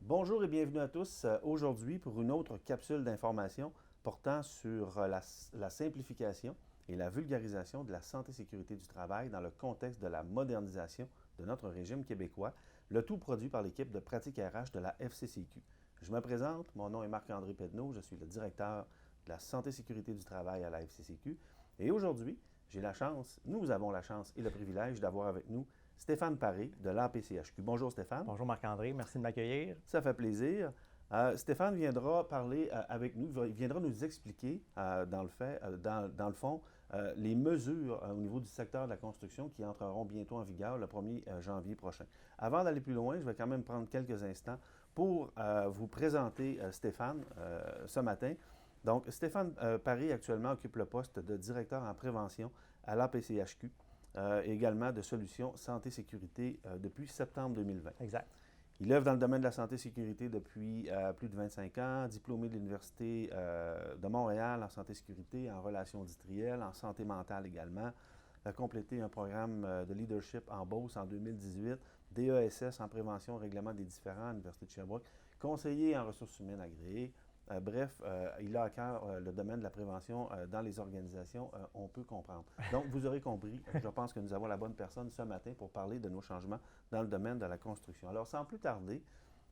Bonjour et bienvenue à tous aujourd'hui pour une autre capsule d'information portant sur la simplification et la vulgarisation de la santé et sécurité du travail dans le contexte de la modernisation de notre régime québécois, le tout produit par l'équipe de pratique RH de la FCCQ. Je me présente, mon nom est Marc-André Pedneau, je suis le directeur de la santé et sécurité du travail à la FCCQ et aujourd'hui, nous avons la chance et le privilège d'avoir avec nous Stéphane Paré de l'APCHQ. Bonjour Stéphane. Bonjour Marc-André, merci de m'accueillir. Ça fait plaisir. Stéphane viendra parler avec nous, il viendra nous expliquer, dans le fond, les mesures au niveau du secteur de la construction qui entreront bientôt en vigueur le 1er janvier prochain. Avant d'aller plus loin, je vais quand même prendre quelques instants pour vous présenter Stéphane ce matin. Donc, Stéphane Paré actuellement occupe le poste de directeur en prévention à l'APCHQ. Également de solutions santé-sécurité depuis septembre 2020. Exact. Il œuvre dans le domaine de la santé-sécurité depuis plus de 25 ans, diplômé de l'Université de Montréal en santé-sécurité, en relations industrielles, en santé mentale également. Il a complété un programme de leadership en Beauce en 2018, DESS en prévention et règlement des différends à l'Université de Sherbrooke, conseiller en ressources humaines agréées. Bref, il a à cœur le domaine de la prévention dans les organisations, on peut comprendre. Donc, vous aurez compris, je pense que nous avons la bonne personne ce matin pour parler de nos changements dans le domaine de la construction. Alors, sans plus tarder,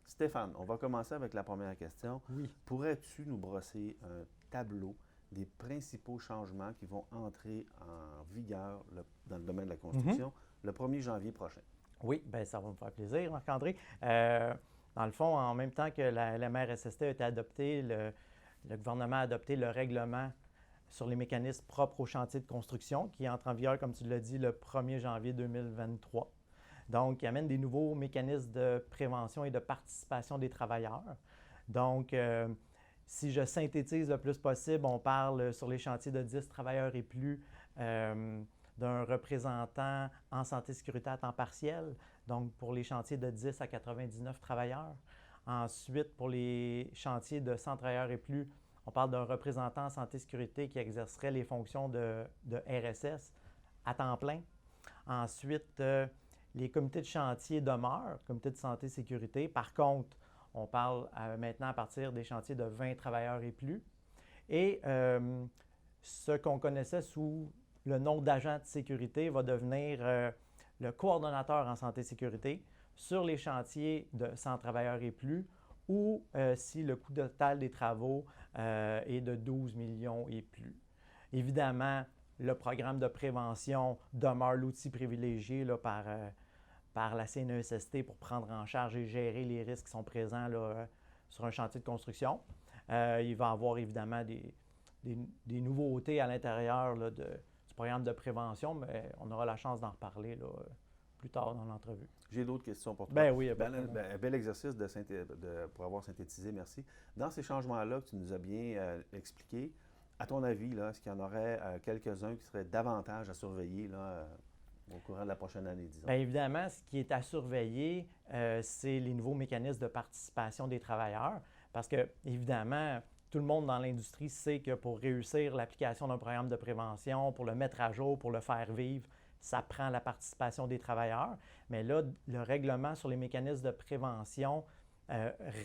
Stéphane, on va commencer avec la première question. Oui. Pourrais-tu nous brosser un tableau des principaux changements qui vont entrer en vigueur dans le domaine de la construction le 1er janvier prochain? Oui, bien, ça va me faire plaisir, Marc-André. Dans le fond, en même temps que la LMR-SST a été adoptée, le gouvernement a adopté le règlement sur les mécanismes propres aux chantiers de construction qui entre en vigueur, comme tu l'as dit, le 1er janvier 2023. Donc, il amène des nouveaux mécanismes de prévention et de participation des travailleurs. Donc, si je synthétise le plus possible, on parle sur les chantiers de 10 travailleurs et plus d'un représentant en santé et sécurité à temps partiel, donc pour les chantiers de 10 à 99 travailleurs. Ensuite, pour les chantiers de 100 travailleurs et plus, on parle d'un représentant en santé et sécurité qui exercerait les fonctions de RSS à temps plein. Ensuite, les comités de chantier demeurent, comités de santé et sécurité. Par contre, on parle maintenant à partir des chantiers de 20 travailleurs et plus. Et ce qu'on connaissait sous le nom d'agent de sécurité va devenir le coordonnateur en santé et sécurité sur les chantiers de 100 travailleurs et plus ou si le coût total des travaux est de 12 millions et plus. Évidemment, le programme de prévention demeure l'outil privilégié là, par la CNESST pour prendre en charge et gérer les risques qui sont présents là, sur un chantier de construction. Il va y avoir évidemment des nouveautés à l'intérieur là, du programme de prévention, mais on aura la chance d'en reparler là, plus tard dans l'entrevue. J'ai d'autres questions pour toi. Ben oui, un bel exercice pour avoir synthétisé, merci. Dans ces changements-là que tu nous as bien expliqués, à ton avis, là, est-ce qu'il y en aurait quelques-uns qui seraient davantage à surveiller là, au courant de la prochaine année, disons? Bien évidemment, ce qui est à surveiller, c'est les nouveaux mécanismes de participation des travailleurs, parce que, évidemment, tout le monde dans l'industrie sait que pour réussir l'application d'un programme de prévention, pour le mettre à jour, pour le faire vivre, ça prend la participation des travailleurs. Mais là, le règlement sur les mécanismes de prévention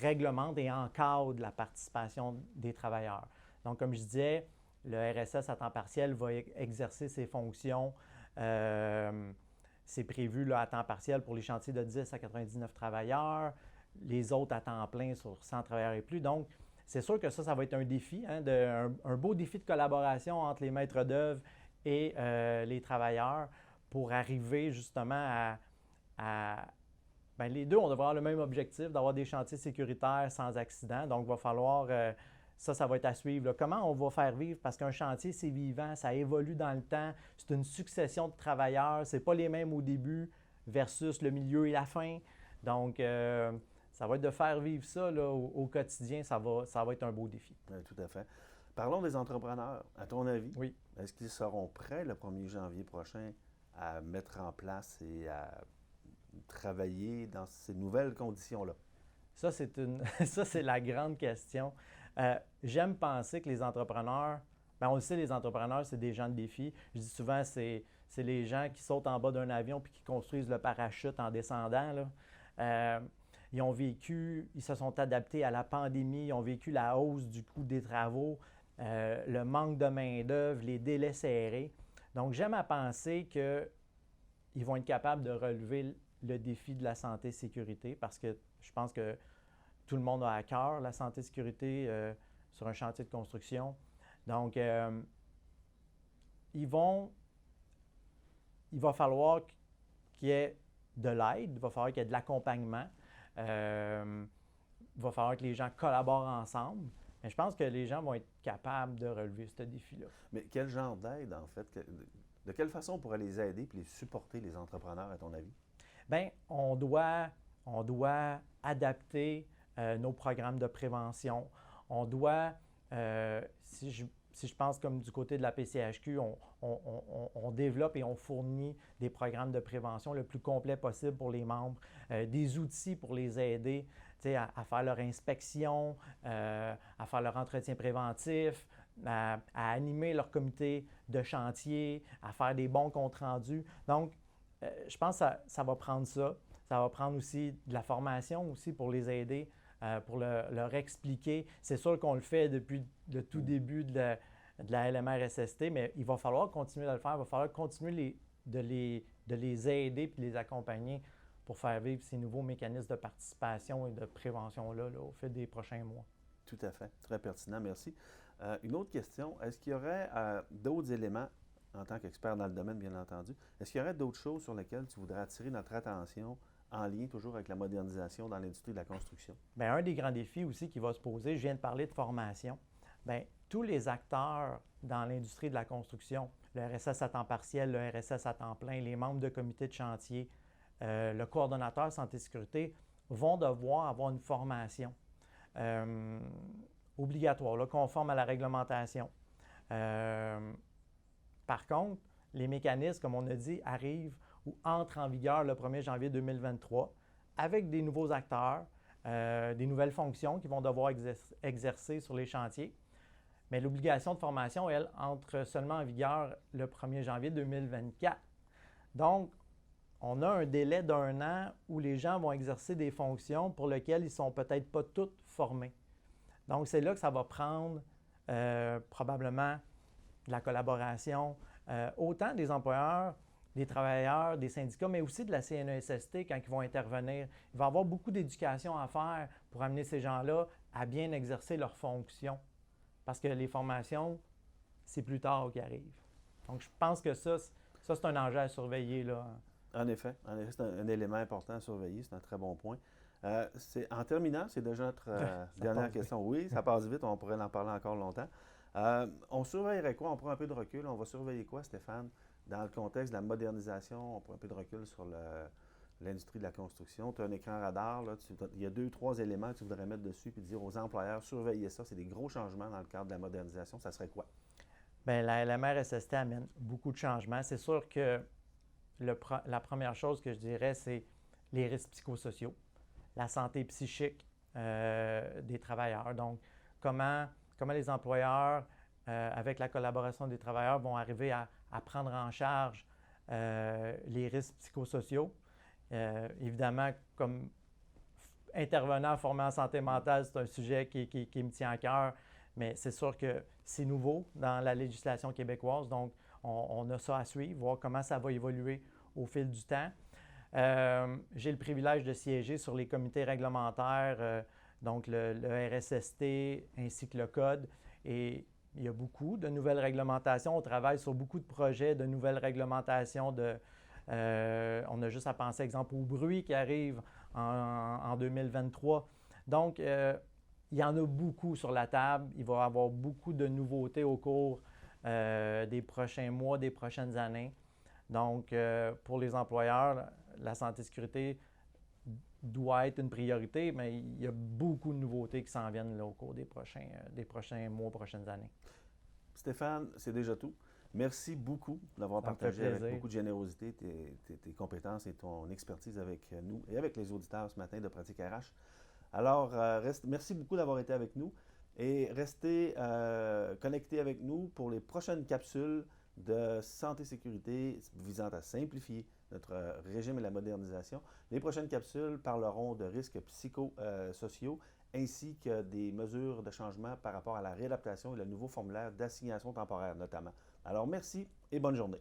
réglemente et encadre la participation des travailleurs. Donc, comme je disais, le RSS à temps partiel va exercer ses fonctions. C'est prévu là, à temps partiel pour les chantiers de 10 à 99 travailleurs, les autres à temps plein sur 100 travailleurs et plus. Donc, c'est sûr que ça va être un défi, hein, un beau défi de collaboration entre les maîtres d'œuvre et les travailleurs pour arriver justement à bien, les deux, on devrait avoir le même objectif, d'avoir des chantiers sécuritaires sans accident. Donc, il va falloir, ça va être à suivre. Là. Comment on va faire vivre? Parce qu'un chantier, c'est vivant, ça évolue dans le temps. C'est une succession de travailleurs. Ce n'est pas les mêmes au début versus le milieu et la fin. Donc, ça va être de faire vivre ça là, au quotidien. Ça va être un beau défi. Oui, tout à fait. Parlons des entrepreneurs. À ton avis, oui. Est-ce qu'ils seront prêts le 1er janvier prochain à mettre en place et à travailler dans ces nouvelles conditions-là? Ça, c'est la grande question. J'aime penser que les entrepreneurs, bien, on le sait, les entrepreneurs, c'est des gens de défi. Je dis souvent, c'est les gens qui sautent en bas d'un avion puis qui construisent le parachute en descendant. Là. ils se sont adaptés à la pandémie, ils ont vécu la hausse du coût des travaux, le manque de main-d'œuvre, les délais serrés. Donc, j'aime à penser qu'ils vont être capables de relever le défi de la santé-sécurité parce que je pense que tout le monde a à cœur la santé-sécurité sur un chantier de construction. Donc, il va falloir qu'il y ait de l'aide, il va falloir qu'il y ait de l'accompagnement, il va falloir que les gens collaborent ensemble. Mais je pense que les gens vont être capables de relever ce défi-là. Mais quel genre d'aide, en fait? De quelle façon on pourrait les aider et les supporter, les entrepreneurs, à ton avis? Bien, on doit adapter nos programmes de prévention. On doit, si je pense comme du côté de la PCHQ, on développe et on fournit des programmes de prévention le plus complet possible pour les membres, des outils pour les aider à faire leur inspection, à faire leur entretien préventif, à animer leur comité de chantier, à faire des bons comptes rendus. Donc, je pense que ça va prendre ça. Ça va prendre aussi de la formation aussi pour les aider, pour leur expliquer. C'est sûr qu'on le fait depuis le tout début de la LMR-SST, mais il va falloir continuer de le faire. Il va falloir continuer de les aider et de les accompagner pour faire vivre ces nouveaux mécanismes de participation et de prévention-là au fil des prochains mois. Tout à fait. Très pertinent. Merci. Une autre question. Est-ce qu'il y aurait d'autres éléments, en tant qu'expert dans le domaine, bien entendu, est-ce qu'il y aurait d'autres choses sur lesquelles tu voudrais attirer notre attention en lien toujours avec la modernisation dans l'industrie de la construction? Bien, un des grands défis aussi qui va se poser, je viens de parler de formation. Bien, tous les acteurs dans l'industrie de la construction, le RSS à temps partiel, le RSS à temps plein, les membres de comité de chantier, le coordonnateur santé-sécurité vont devoir avoir une formation obligatoire, là, conforme à la réglementation. Par contre, les mécanismes, comme on a dit, arrivent ou entrent en vigueur le 1er janvier 2023 avec des nouveaux acteurs, des nouvelles fonctions qu'ils vont devoir exercer sur les chantiers. Mais l'obligation de formation, elle, entre seulement en vigueur le 1er janvier 2024. Donc, on a un délai d'1 an où les gens vont exercer des fonctions pour lesquelles ils ne sont peut-être pas tous formés. Donc, c'est là que ça va prendre probablement de la collaboration, autant des employeurs, des travailleurs, des syndicats, mais aussi de la CNESST quand ils vont intervenir. Il va y avoir beaucoup d'éducation à faire pour amener ces gens-là à bien exercer leurs fonctions. Parce que les formations, c'est plus tard qu'ils arrivent. Donc, je pense que ça c'est un enjeu à surveiller, là. En effet, c'est un élément important à surveiller. C'est un très bon point. En terminant, c'est déjà notre dernière question. Oui, ça passe vite. On pourrait en parler encore longtemps. On surveillerait quoi? On prend un peu de recul. On va surveiller quoi, Stéphane, dans le contexte de la modernisation? On prend un peu de recul sur l'industrie de la construction. Tu as un écran radar. Là, il y a 2-3 éléments que tu voudrais mettre dessus et dire aux employeurs, surveillez ça. C'est des gros changements dans le cadre de la modernisation. Ça serait quoi? Bien, la LMR-SST amène beaucoup de changements. C'est sûr que la première chose que je dirais, c'est les risques psychosociaux, la santé psychique des travailleurs. Donc, comment les employeurs, avec la collaboration des travailleurs, vont arriver à prendre en charge les risques psychosociaux. Évidemment, comme intervenant formé en santé mentale, c'est un sujet qui me tient à cœur, mais c'est sûr que c'est nouveau dans la législation québécoise, donc on a ça à suivre, voir comment ça va évoluer au fil du temps. J'ai le privilège de siéger sur les comités réglementaires, donc le RSST ainsi que le Code, et il y a beaucoup de nouvelles réglementations. On travaille sur beaucoup de projets de nouvelles réglementations. On a juste à penser, exemple, au bruit qui arrive en 2023. Donc, il y en a beaucoup sur la table. Il va y avoir beaucoup de nouveautés au cours des prochains mois, des prochaines années. Donc, pour les employeurs, la santé-sécurité doit être une priorité, mais il y a beaucoup de nouveautés qui s'en viennent là, au cours des prochains mois, prochaines années. Stéphane, c'est déjà tout. Merci beaucoup d'avoir partagé avec beaucoup de générosité tes compétences et ton expertise avec nous et avec les auditeurs ce matin de Pratique RH. Alors, merci beaucoup d'avoir été avec nous et restez connectés avec nous pour les prochaines capsules de santé-sécurité visant à simplifier notre régime et la modernisation. Les prochaines capsules parleront de risques psychosociaux ainsi que des mesures de changement par rapport à la réadaptation et le nouveau formulaire d'assignation temporaire notamment. Alors merci et bonne journée.